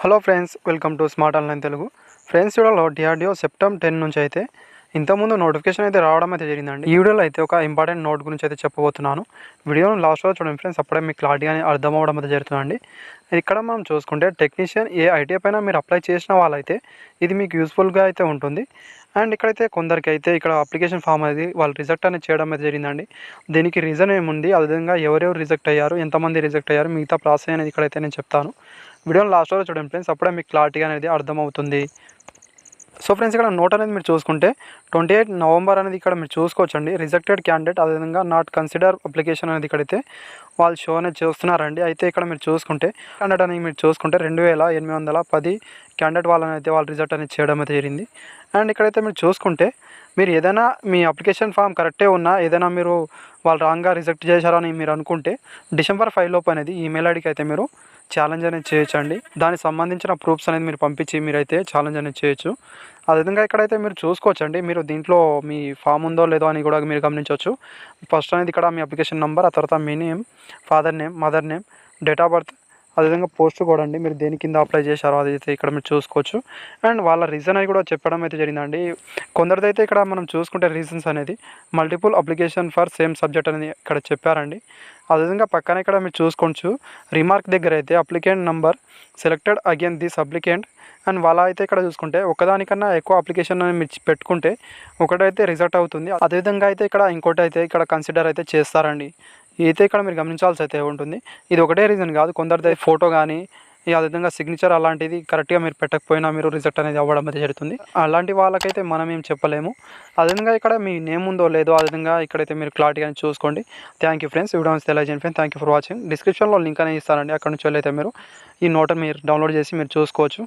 Hello friends, welcome to smart online Telugu. Friends, వీడియోలో DRDO September 10 నుంచి అయితే ఇంతకుముందు నోటిఫికేషన్ అయితే రావడం అయితే జరిగిందండి. ఈ వీడియోలో అయితే ఒక ఇంపార్టెంట్ నోట్ గురించి అయితే చెప్పబోతున్నాను. వీడియోను లాస్ట్ వరకు చూడండి ఫ్రెండ్స్, అప్పుడే మీకు క్లారిటీగా అర్థం అవ్వడం అయితే జరుగుతుందండి. ఇక్కడ మనం చూసుకుంటే టెక్నీషియన్ ఏ ఐటీఐ పైన మీరు అప్లై చేసిన వాళ్ళైతే ఇది మీకు యూస్ఫుల్గా అయితే ఉంటుంది. అండ్ ఇక్కడైతే కొందరికి అయితే ఇక్కడ అప్లికేషన్ ఫామ్ అనేది వాళ్ళు రిజెక్ట్ అనేది చేయడం అయితే జరిగిందండి. దీనికి రీజన్ ఏముంది, అదేవిధంగా ఎవరెవరు రిజెక్ట్ అయ్యారు, ఎంతమంది రిజెక్ట్ అయ్యారు, మిగతా ప్రాసెస్ అనేది ఇక్కడైతే నేను చెప్తాను. వీడియోని లాస్ట్ వరకు చూడండి ఫ్రెండ్స్, అప్పుడే మీకు క్లారిటీగా అనేది అర్థమవుతుంది. సో ఫ్రెండ్స్, ఇక్కడ నోట్ అనేది మీరు చూసుకుంటే 28 నవంబర్ అనేది ఇక్కడ మీరు చూసుకోవచ్చండి. రిజెక్టెడ్ క్యాండిడేట్, అదేవిధంగా నాట్ కన్సిడర్ అప్లికేషన్ అనేది ఇక్కడైతే వాళ్ళు షో అనేది చేస్తున్నారండి. అయితే ఇక్కడ మీరు చూసుకుంటే క్యాండిడేట్ అనేది మీరు చూసుకుంటే 2810 క్యాండిడేట్ వాళ్ళని అయితే వాళ్ళు రిజెక్ట్ అనేది చేయడం అయితే జరిగింది. అండ్ ఇక్కడైతే మీరు చూసుకుంటే మీరు ఏదైనా మీ అప్లికేషన్ ఫామ్ కరెక్టే ఉన్నా, ఏదైనా మీరు వాళ్ళు రాంగ్గా రిజెక్ట్ చేశారని మీరు అనుకుంటే డిసెంబర్ 5 లోపు అనేది ఈమెయిల్ ఐడికి అయితే మీరు ఛాలెంజ్ అనేది చేయొచ్చండి. దానికి సంబంధించిన ప్రూఫ్స్ అనేది మీరు పంపించి మీరైతే ఛాలెంజ్ అనేది చేయొచ్చు. అదేవిధంగా ఇక్కడైతే మీరు చూసుకోవచ్చండి, మీరు దీంట్లో మీ ఫామ్ ఉందో లేదో అని కూడా మీరు గమనించవచ్చు. ఫస్ట్ అనేది ఇక్కడ మీ అప్లికేషన్ నెంబర్, ఆ తర్వాత మీ name, father name, mother name, date of birth, అదేవిధంగా పోస్ట్ కూడా అండి, మీరు దేని కింద అప్లై చేశారో అదైతే ఇక్కడ మీరు చూసుకోవచ్చు. అండ్ వాళ్ళ రీజన్ అని కూడా చెప్పడం అయితే జరిగిందండి. కొందరిదైతే ఇక్కడ మనం చూసుకుంటే రీజన్స్ అనేది multiple application for same subject అనేది ఇక్కడ చెప్పారండి. అదేవిధంగా పక్కన ఇక్కడ మీరు చూసుకోవచ్చు, రిమార్క్ దగ్గర అయితే applicant number selected again this applicant. And వాళ్ళ అయితే ఇక్కడ చూసుకుంటే ఒకదానికన్నా ఎక్కువ అప్లికేషన్ అని మీరు పెట్టుకుంటే ఒకటైతే రిజెక్ట్ అవుతుంది. అదేవిధంగా అయితే ఇక్కడ ఇంకోటి అయితే ఇక్కడ కన్సిడర్ అయితే చేస్తారండి. అయితే ఇక్కడ మీరు గమనించాల్సి అయితే ఉంటుంది. ఇది ఒకటే రీజన్ కాదు, కొందరిది ఫోటో కానీ అదేవిధంగా సిగ్నేచర్ అలాంటిది కరెక్ట్గా మీరు పెట్టకపోయినా మీరు రిజెక్ట్ అనేది అవ్వడం అయితే జరుగుతుంది. అలాంటి వాళ్ళకైతే మనం ఏం చెప్పలేము. అదేవిధంగా ఇక్కడ మీ నేమ్ ఉందో లేదో అదేవిధంగా ఇక్కడైతే మీరు క్లారిటీగా చూసుకోండి. థ్యాంక్ యూ ఫ్రెండ్స్, వీడియో తెలియజేయండి friends. Thank you for watching. డిస్క్రిప్షన్లో లింక్ అనేది ఇస్తానండి, అక్కడ నుంచి వెళ్ళైతే మీరు ఈ నోట్ మీరు డౌన్లోడ్ చేసి మీరు చూసుకోవచ్చు.